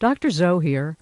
Dr. Zoe here.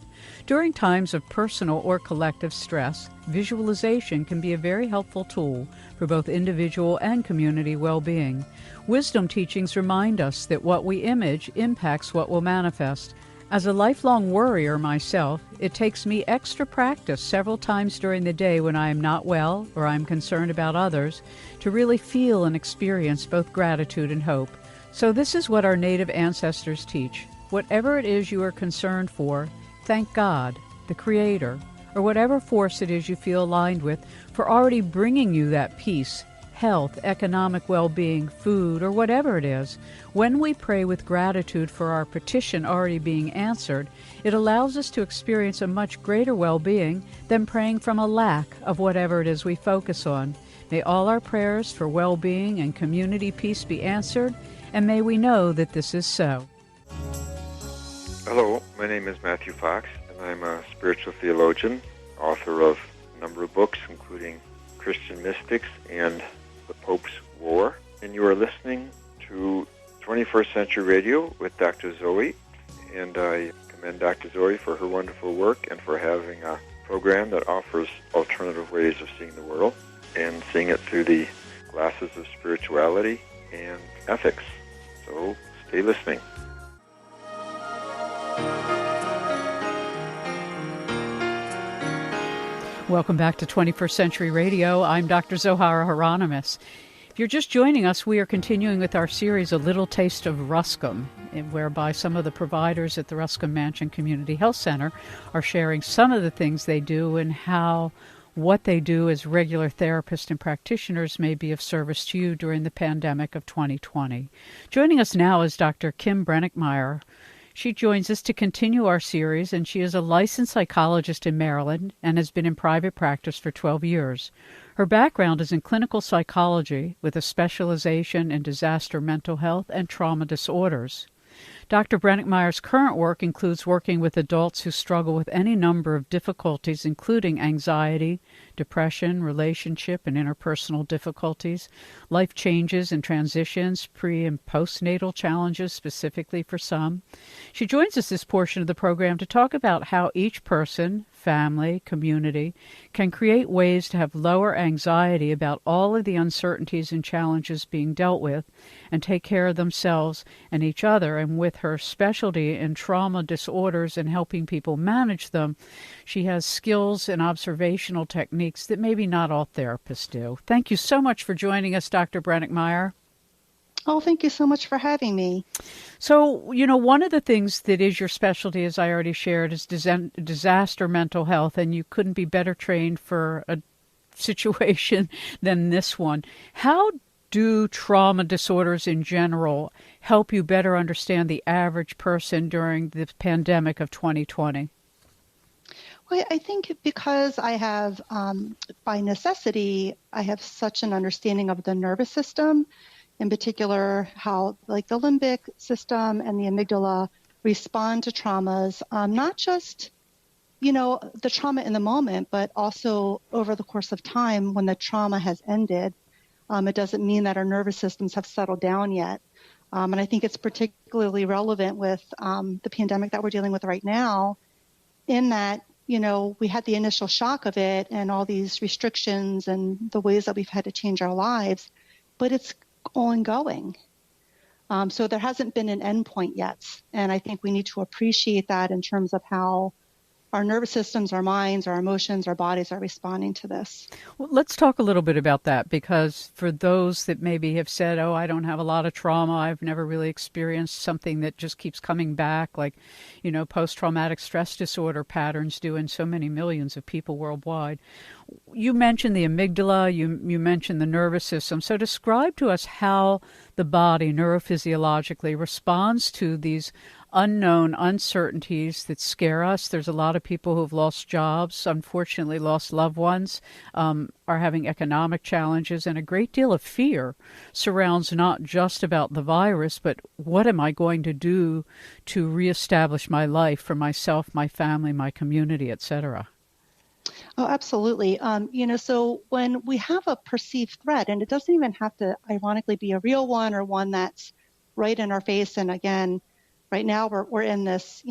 During times of personal or collective stress, visualization can be a very helpful tool for both individual and community well-being. Wisdom teachings remind us that what we image impacts what will manifest. As a lifelong worrier myself, it takes me extra practice several times during the day when I am not well or I'm concerned about others to really feel and experience both gratitude and hope. So this is what our native ancestors teach. Whatever it is you are concerned for, thank God, the Creator, or whatever force it is you feel aligned with for already bringing you that peace, health, economic well-being, food, or whatever it is. When we pray with gratitude for our petition already being answered, it allows us to experience a much greater well-being than praying from a lack of whatever it is we focus on. May all our prayers for well-being and community peace be answered, and may we know that this is so. Hello, my name is Matthew Fox, and I'm a spiritual theologian, author of a number of books, including Christian Mystics and The Pope's War. And you are listening to 21st Century Radio with Dr. Zoe, and I commend Dr. Zoe for her wonderful work and for having a program that offers alternative ways of seeing the world and seeing it through the glasses of spirituality and ethics. So stay listening. Welcome back to 21st Century Radio. I'm Dr. Zohara Hieronimus. If you're just joining us, we are continuing with our series, A Little Taste of Ruscombe, whereby some of the providers at the Ruscombe Mansion Community Health Center are sharing some of the things they do and how what they do as regular therapists and practitioners may be of service to you during the pandemic of 2020. Joining us now is Dr. Kim Brenninkmeyer. She joins us to continue our series, and she is a licensed psychologist in Maryland and has been in private practice for 12 years. Her background is in clinical psychology with a specialization in disaster mental health and trauma disorders. Dr. Brenninkmeyer's current work includes working with adults who struggle with any number of difficulties, including anxiety, depression, relationship and interpersonal difficulties, life changes and transitions, pre- and postnatal challenges specifically for some. She joins us this portion of the program to talk about how each person, family, community, can create ways to have lower anxiety about all of the uncertainties and challenges being dealt with and take care of themselves and each other. And with her specialty in trauma disorders and helping people manage them, she has skills and observational techniques that maybe not all therapists do. Thank you so much for joining us, Dr. Brenninkmeyer. Oh, thank you so much for having me. So, one of the things that is your specialty, as I already shared, is disaster mental health, and you couldn't be better trained for a situation than this one. How do trauma disorders in general help you better understand the average person during the pandemic of 2020? Well, I think because I have, by necessity, I have such an understanding of the nervous system, in particular how like the limbic system and the amygdala respond to traumas, not just, the trauma in the moment, but also over the course of time when the trauma has ended. It doesn't mean that our nervous systems have settled down yet. And I think it's particularly relevant with the pandemic that we're dealing with right now, in that, we had the initial shock of it and all these restrictions and the ways that we've had to change our lives, but it's ongoing. So there hasn't been an end point yet. And I think we need to appreciate that in terms of how our nervous systems, our minds, our emotions, our bodies are responding to this. Well, let's talk a little bit about that, because for those that maybe have said, I don't have a lot of trauma, I've never really experienced something that just keeps coming back, like, post-traumatic stress disorder patterns do in so many millions of people worldwide. You mentioned the amygdala, you mentioned the nervous system. So describe to us how the body neurophysiologically responds to these unknown uncertainties that scare us. There's a lot of people who've lost jobs, unfortunately lost loved ones, are having economic challenges, and a great deal of fear surrounds not just about the virus, but what am I going to do to reestablish my life for myself, my family, my community, etc. Oh, absolutely. So when we have a perceived threat, and it doesn't even have to ironically be a real one or one that's right in our face, and again, right now we're in this,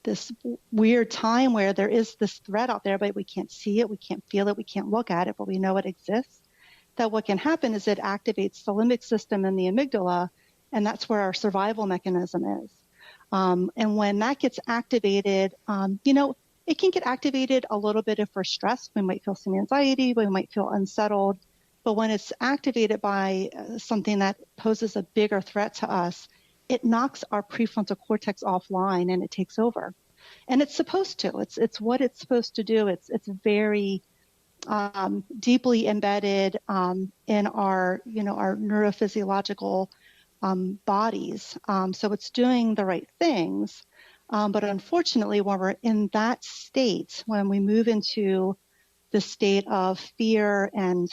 this weird time where there is this threat out there, but we can't see it, we can't feel it, we can't look at it, but we know it exists. That what can happen is it activates the limbic system and the amygdala, and that's where our survival mechanism is. And when that gets activated, it can get activated a little bit if we're stressed. We might feel some anxiety, we might feel unsettled. But when it's activated by something that poses a bigger threat to us, it knocks our prefrontal cortex offline and it takes over. And it's supposed to. It's what it's supposed to do. It's very deeply embedded in our neurophysiological bodies. So it's doing the right things. But unfortunately, when we're in that state, when we move into the state of fear and,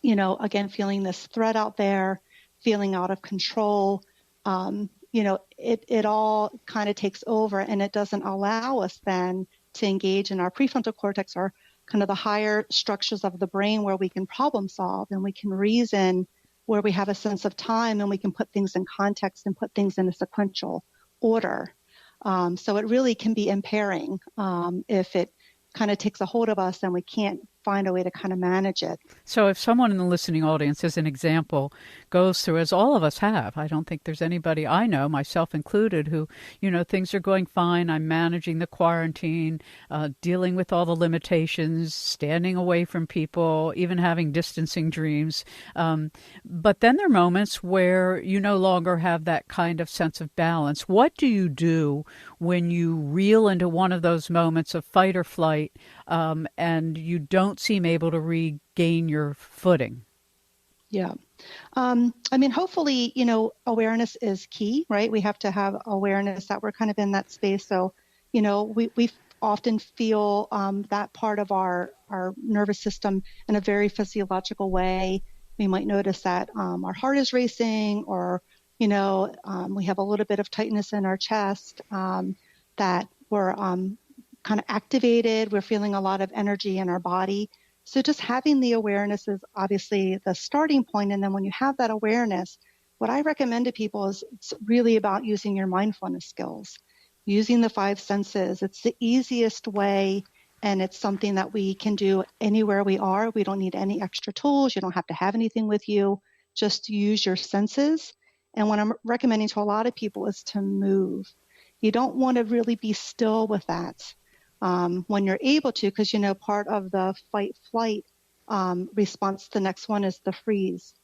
again, feeling this threat out there, feeling out of control, it all kind of takes over, and it doesn't allow us then to engage in our prefrontal cortex, or kind of the higher structures of the brain where we can problem solve and we can reason, where we have a sense of time and we can put things in context and put things in a sequential order. So it really can be impairing if it kind of takes a hold of us and we can't find a way to kind of manage it. So if someone in the listening audience, as an example, goes through, as all of us have, I don't think there's anybody I know, myself included, who, things are going fine, I'm managing the quarantine, dealing with all the limitations, standing away from people, even having distancing dreams. But then there are moments where you no longer have that kind of sense of balance. What do you do when you reel into one of those moments of fight or flight, and you don't seem able to regain your footing? Yeah. Hopefully, awareness is key, right? We have to have awareness that we're kind of in that space. So, we often feel that part of our nervous system in a very physiological way. We might notice that our heart is racing, or, we have a little bit of tightness in our chest, that we're kind of activated. We're feeling a lot of energy in our body. So just having the awareness is obviously the starting point. And then when you have that awareness, what I recommend to people is it's really about using your mindfulness skills, using the 5 senses. It's the easiest way, and it's something that we can do anywhere we are. We don't need any extra tools. You don't have to have anything with you. Just use your senses. And what I'm recommending to a lot of people is to move. You don't want to really be still with that. When you're able to, because, part of the fight-flight response, the next one is the freeze.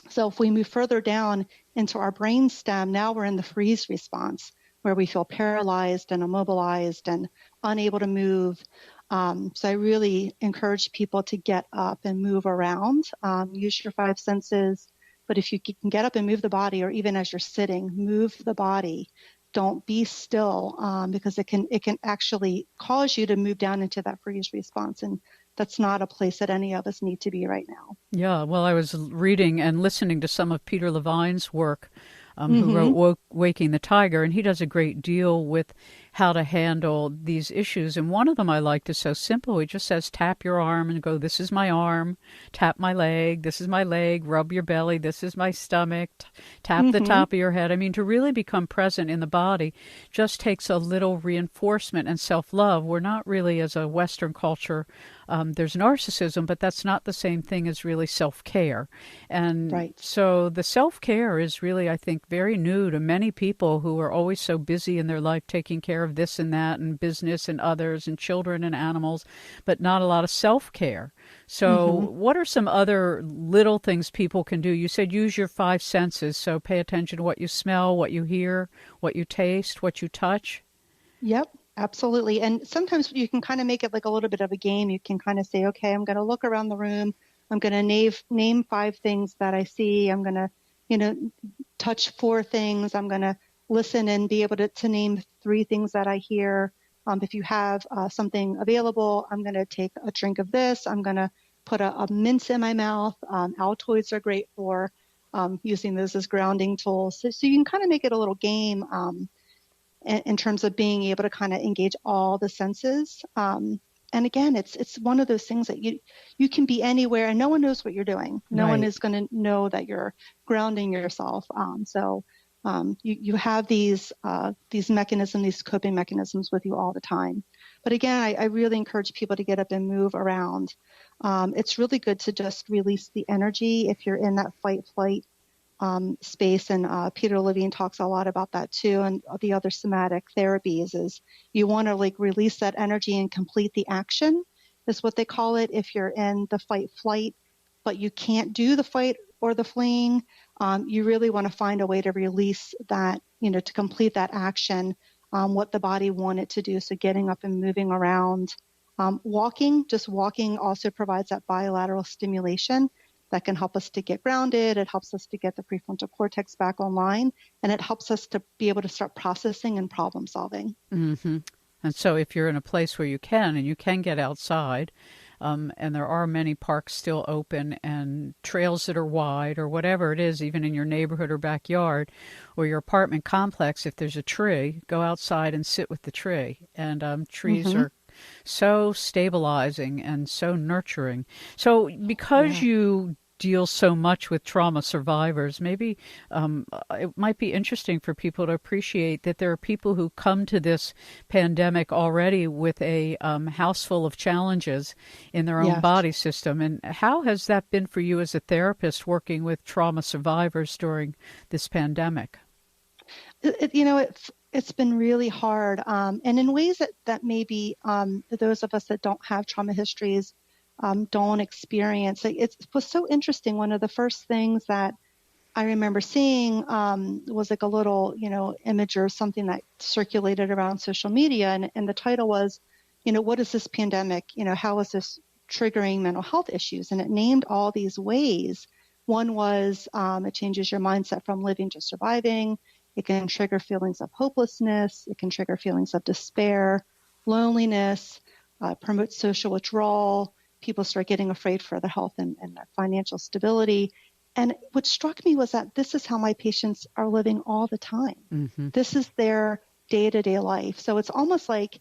So if we move further down into our brain stem, now we're in the freeze response, where we feel paralyzed and immobilized and unable to move. So I really encourage people to get up and move around, use your 5 senses. But if you can get up and move the body, or even as you're sitting, move the body. Don't be still, because it can actually cause you to move down into that freeze response. And that's not a place that any of us need to be right now. Yeah, well, I was reading and listening to some of Peter Levine's work, who wrote Waking the Tiger, and he does a great deal with how to handle these issues. And one of them I liked is so simple. He just says, tap your arm and go, this is my arm, tap my leg, this is my leg, rub your belly, this is my stomach, tap the top of your head. I mean, to really become present in the body just takes a little reinforcement and self-love. We're not really, as a Western culture, there's narcissism, but that's not the same thing as really self-care. And right. So the self-care is really, I think, very new to many people who are always so busy in their life taking care of this and that and business and others and children and animals, but not a lot of self-care. So what are some other little things people can do? You said use your 5 senses, so pay attention to what you smell, what you hear, what you taste, what you touch. Yep. Absolutely. And sometimes you can kind of make it like a little bit of a game. You can kind of say, okay, I'm going to look around the room. I'm going to name 5 things that I see. I'm going to, touch 4 things. I'm going to listen and be able to name 3 things that I hear. If you have something available, I'm going to take a drink of this. I'm going to put a mince in my mouth. Altoids are great for using those as grounding tools. So you can kind of make it a little game in terms of being able to kind of engage all the senses. And again, it's one of those things that you can be anywhere and no one knows what you're doing. No one is going to know that you're grounding yourself. So You have these mechanisms, these coping mechanisms with you all the time. But again, I really encourage people to get up and move around. It's really good to just release the energy if you're in that fight-flight space. And Peter Levine talks a lot about that too. And the other somatic therapies is you want to like release that energy and complete the action is what they call it. If you're in the fight-flight, but you can't do the fight or the fleeing, you really want to find a way to release that, to complete that action, what the body wanted to do. So getting up and moving around. Walking also provides that bilateral stimulation that can help us to get grounded. It helps us to get the prefrontal cortex back online, and it helps us to be able to start processing and problem solving. Mm-hmm. And so if you're in a place where you can get outside, and there are many parks still open and trails that are wide or whatever it is, even in your neighborhood or backyard or your apartment complex, if there's a tree, go outside and sit with the tree. And trees are so stabilizing and so nurturing. So because you deal so much with trauma survivors, maybe it might be interesting for people to appreciate that there are people who come to this pandemic already with a house full of challenges in their own body system. And how has that been for you as a therapist working with trauma survivors during this pandemic? It's been really hard, and in ways that maybe those of us that don't have trauma histories don't experience. It was so interesting. One of the first things that I remember seeing was like a little, image or something that circulated around social media, and the title was, what is this pandemic? How is this triggering mental health issues? And it named all these ways. One was it changes your mindset from living to surviving. It can trigger feelings of hopelessness. It can trigger feelings of despair, loneliness, promote social withdrawal. People start getting afraid for their health and their financial stability. And what struck me was that this is how my patients are living all the time. Mm-hmm. This is their day-to-day life. So it's almost like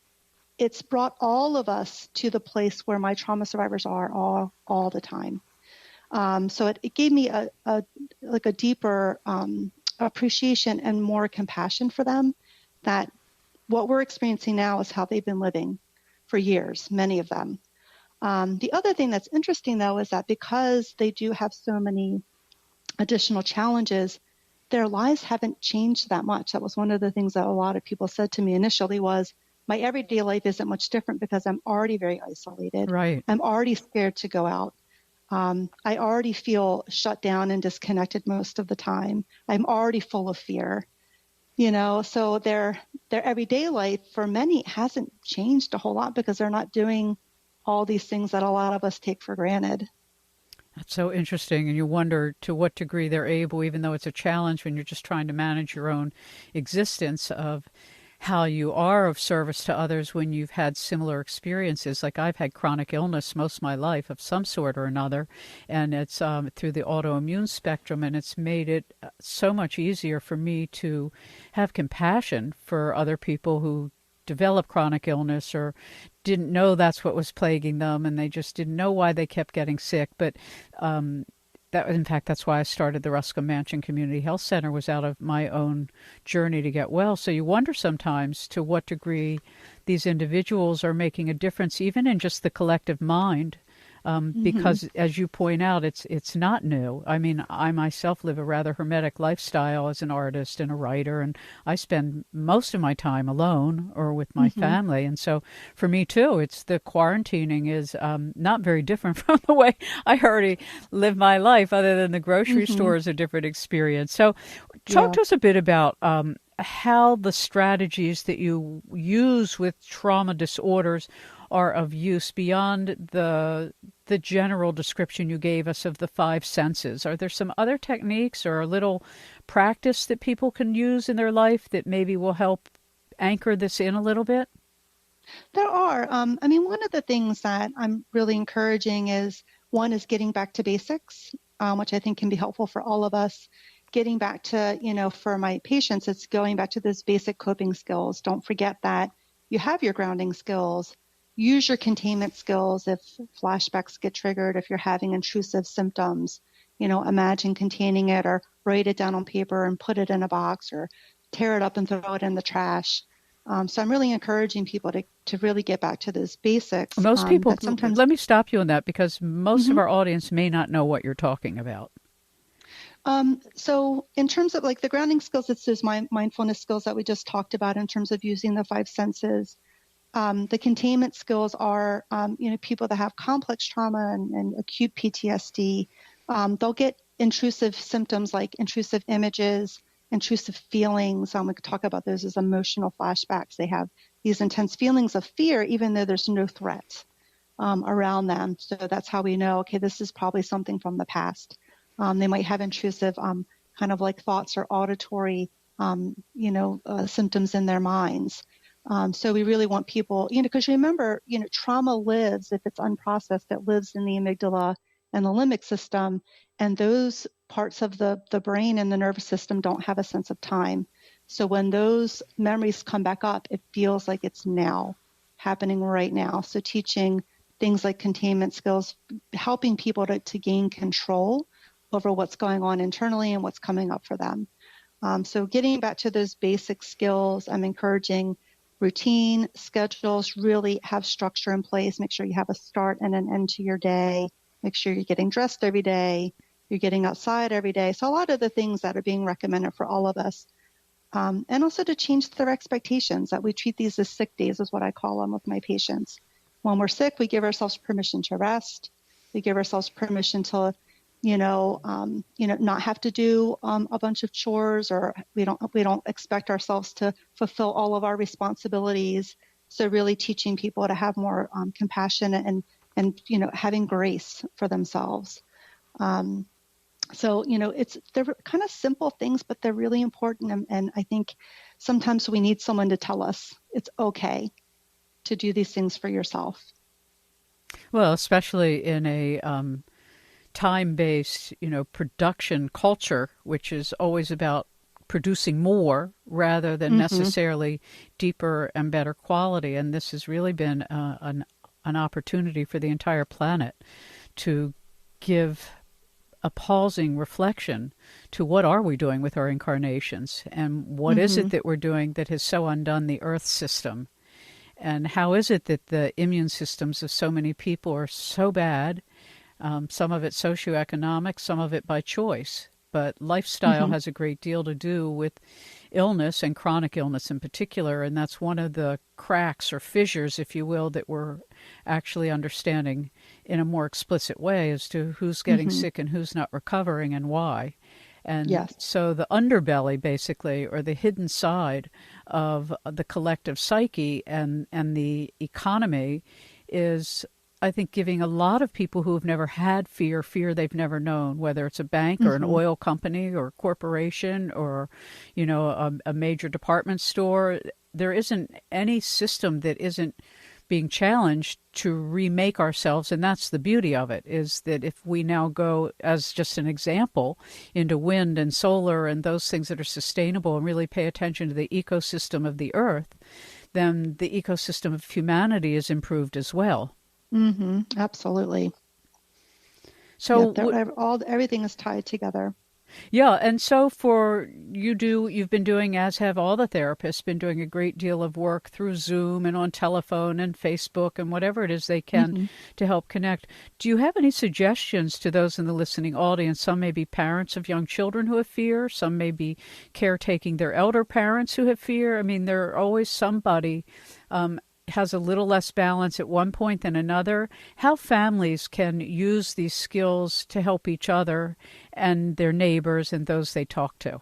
it's brought all of us to the place where my trauma survivors are all the time. So it gave me a deeper appreciation and more compassion for them, that what we're experiencing now is how they've been living for years, many of them. The other thing that's interesting, though, is that because they do have so many additional challenges, their lives haven't changed that much. That was one of the things that a lot of people said to me initially was, my everyday life isn't much different because I'm already very isolated. Right. I'm already scared to go out. I already feel shut down and disconnected most of the time. I'm already full of fear. So their everyday life for many hasn't changed a whole lot because they're not doing all these things that a lot of us take for granted. That's so interesting. And you wonder to what degree they're able, even though it's a challenge when you're just trying to manage your own existence, of how you are of service to others when you've had similar experiences. Like I've had chronic illness most of my life of some sort or another, and it's through the autoimmune spectrum, and it's made it so much easier for me to have compassion for other people who develop chronic illness or didn't know that's what was plaguing them, and they just didn't know why they kept getting sick. But that's why I started the Ruscombe Mansion Community Health Center, was out of my own journey to get well. So you wonder sometimes to what degree these individuals are making a difference, even in just the collective mind. Because, as you point out, it's not new. I mean, I myself live a rather hermetic lifestyle as an artist and a writer, and I spend most of my time alone or with my family. And so for me, too, it's the quarantining is not very different from the way I already live my life, other than the grocery store is a different experience. So talk to us a bit about how the strategies that you use with trauma disorders are of use beyond the general description you gave us of the 5 senses. Are there some other techniques or a little practice that people can use in their life that maybe will help anchor this in a little bit? There are. One of the things that I'm really encouraging is, one is getting back to basics, which I think can be helpful for all of us. Getting back to, for my patients, it's going back to those basic coping skills. Don't forget that you have your grounding skills. Use your containment skills if flashbacks get triggered, if you're having intrusive symptoms, imagine containing it or write it down on paper and put it in a box or tear it up and throw it in the trash. So I'm really encouraging people to really get back to those basics. Most people, That sometimes, let me stop you on that because most of Mhm. our audience may not know what you're talking about. So in terms of like the grounding skills, it's those mindfulness skills that we just talked about in terms of using the five senses. The containment skills are, people that have complex trauma and acute PTSD. They'll get intrusive symptoms like intrusive images, intrusive feelings. We could talk about those as emotional flashbacks. They have these intense feelings of fear, even though there's no threat around them. So that's how we know, okay, this is probably something from the past. They might have intrusive kind of like thoughts or auditory, symptoms in their minds. So we really want people, because remember, trauma lives, if it's unprocessed, it lives in the amygdala and the limbic system. And those parts of the brain and the nervous system don't have a sense of time. So when those memories come back up, it feels like it's now, happening right now. So teaching things like containment skills, helping people to gain control over what's going on internally and what's coming up for them. So getting back to those basic skills, I'm encouraging routine, schedules, really have structure in place. Make sure you have a start and an end to your day. Make sure you're getting dressed every day. You're getting outside every day. So a lot of the things that are being recommended for all of us. And also to change their expectations, that we treat these as sick days is what I call them with my patients. When we're sick, we give ourselves permission to rest. We give ourselves permission to not have to do a bunch of chores, or we don't expect ourselves to fulfill all of our responsibilities. So really teaching people to have more compassion and having grace for themselves. They're kind of simple things, but they're really important. And I think sometimes we need someone to tell us it's okay to do these things for yourself. Well, especially in a time-based, production culture, which is always about producing more rather than necessarily deeper and better quality. And this has really been an opportunity for the entire planet to give a pausing reflection to what are we doing with our incarnations and what is it that we're doing that has so undone the earth system, and how is it that the immune systems of so many people are so bad. Some of it socioeconomic, some of it by choice. But lifestyle has a great deal to do with illness and chronic illness in particular. And that's one of the cracks or fissures, if you will, that we're actually understanding in a more explicit way as to who's getting sick and who's not recovering and why. And Yes. so the underbelly, basically, or the hidden side of the collective psyche and the economy is, I think, giving a lot of people who have never had fear they've never known, whether it's a bank or an oil company or a corporation or, a major department store. There isn't any system that isn't being challenged to remake ourselves. And that's the beauty of it, is that if we now go, as just an example, into wind and solar and those things that are sustainable and really pay attention to the ecosystem of the earth, then the ecosystem of humanity is improved as well. Absolutely. So everything is tied together. Yeah, and so you've been doing, as have all the therapists, been doing a great deal of work through Zoom and on telephone and Facebook and whatever it is they can to help connect. Do you have any suggestions to those in the listening audience? Some may be parents of young children who have fear. Some may be caretaking their elder parents who have fear. I mean, there are always somebody has a little less balance at one point than another. How families can use these skills to help each other and their neighbors and those they talk to?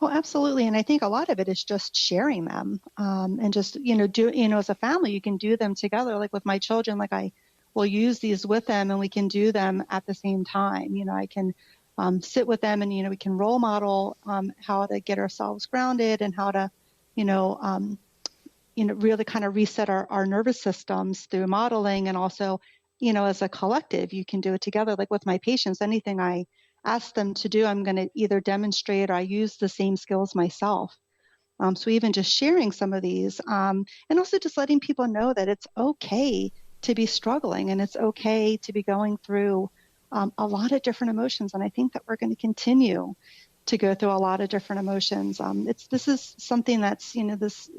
Oh, absolutely. And I think a lot of it is just sharing them, and just, as a family, you can do them together. Like with my children, like I will use these with them and we can do them at the same time. I can sit with them and, we can role model how to get ourselves grounded and how to, really kind of reset our nervous systems through modeling. And also, as a collective, you can do it together. Like with my patients, anything I ask them to do, I'm going to either demonstrate or I use the same skills myself. So even just sharing some of these, and also just letting people know that it's okay to be struggling and it's okay to be going through, a lot of different emotions. And I think that we're going to continue to go through a lot of different emotions. This is something that's, this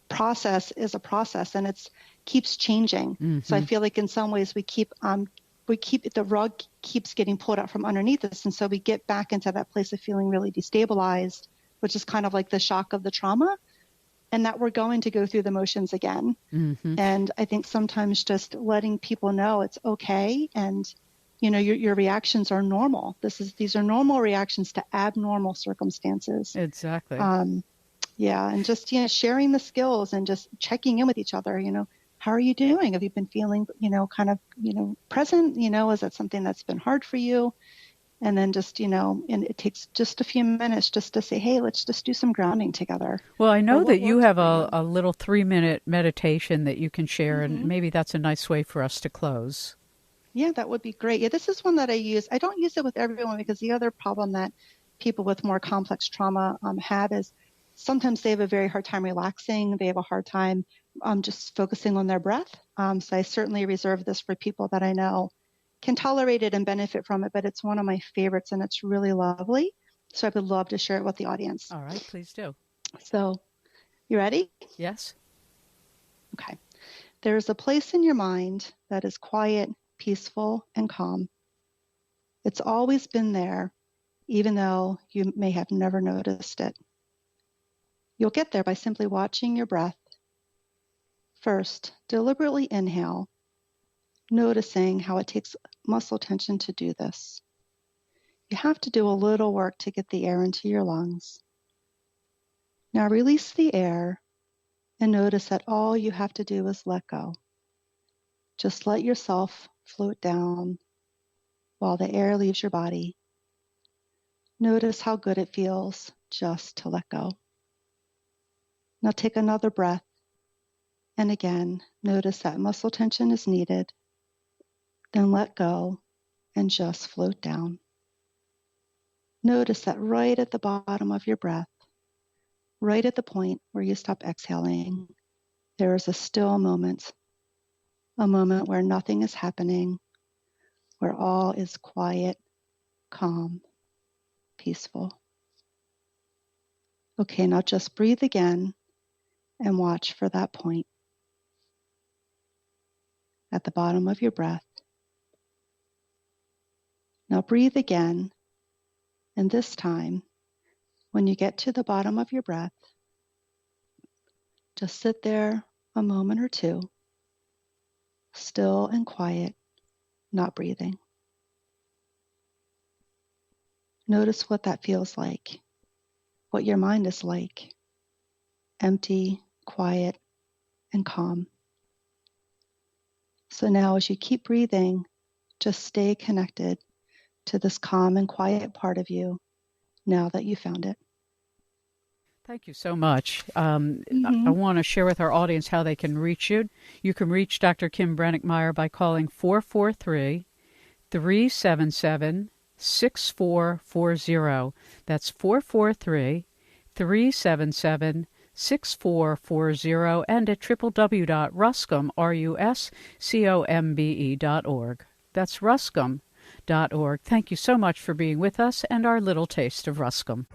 process is a process, and it keeps changing. Mm-hmm. So I feel like in some ways we keep the rug keeps getting pulled out from underneath us. And so we get back into that place of feeling really destabilized, which is kind of like the shock of the trauma, and that we're going to go through the motions again. Mm-hmm. And I think sometimes just letting people know it's okay. And, your reactions are normal. These are normal reactions to abnormal circumstances. Exactly. Yeah. And just, sharing the skills and just checking in with each other, how are you doing? Have you been feeling, kind of, present? Is that something that's been hard for you? And then just, and it takes just a few minutes just to say, hey, let's just do some grounding together. Well, I know that you have a little 3-minute meditation that you can share, mm-hmm. and maybe that's a nice way for us to close. Yeah, that would be great. Yeah, this is one that I use. I don't use it with everyone, because the other problem that people with more complex trauma have is sometimes they have a very hard time relaxing. They have a hard time just focusing on their breath. So I certainly reserve this for people that I know can tolerate it and benefit from it, but it's one of my favorites and it's really lovely. So I would love to share it with the audience. All right, please do. So, you ready? Yes. Okay. There's a place in your mind that is quiet, peaceful, and calm. It's always been there, even though you may have never noticed it. You'll get there by simply watching your breath. First, deliberately inhale, noticing how it takes muscle tension to do this. You have to do a little work to get the air into your lungs. Now release the air and notice that all you have to do is let go. Just let yourself float down while the air leaves your body. Notice how good it feels just to let go. Now take another breath. And again, notice that muscle tension is needed. Then let go and just float down. Notice that right at the bottom of your breath, right at the point where you stop exhaling, there is a still moment, a moment where nothing is happening, where all is quiet, calm, peaceful. Okay, now just breathe again and watch for that point at the bottom of your breath. Now breathe again, and this time, when you get to the bottom of your breath, just sit there a moment or two, still and quiet, not breathing. Notice what that feels like, what your mind is like, empty, quiet, and calm. So now as you keep breathing, just stay connected to this calm and quiet part of you now that you found it. Thank you so much. I want to share with our audience how they can reach you. You can reach Dr. Kim Brenninkmeyer by calling 443-377-6440. That's 443-377-6440 and at www.ruscombe.org. That's ruscombe.org. Thank you so much for being with us and our little taste of Ruscombe.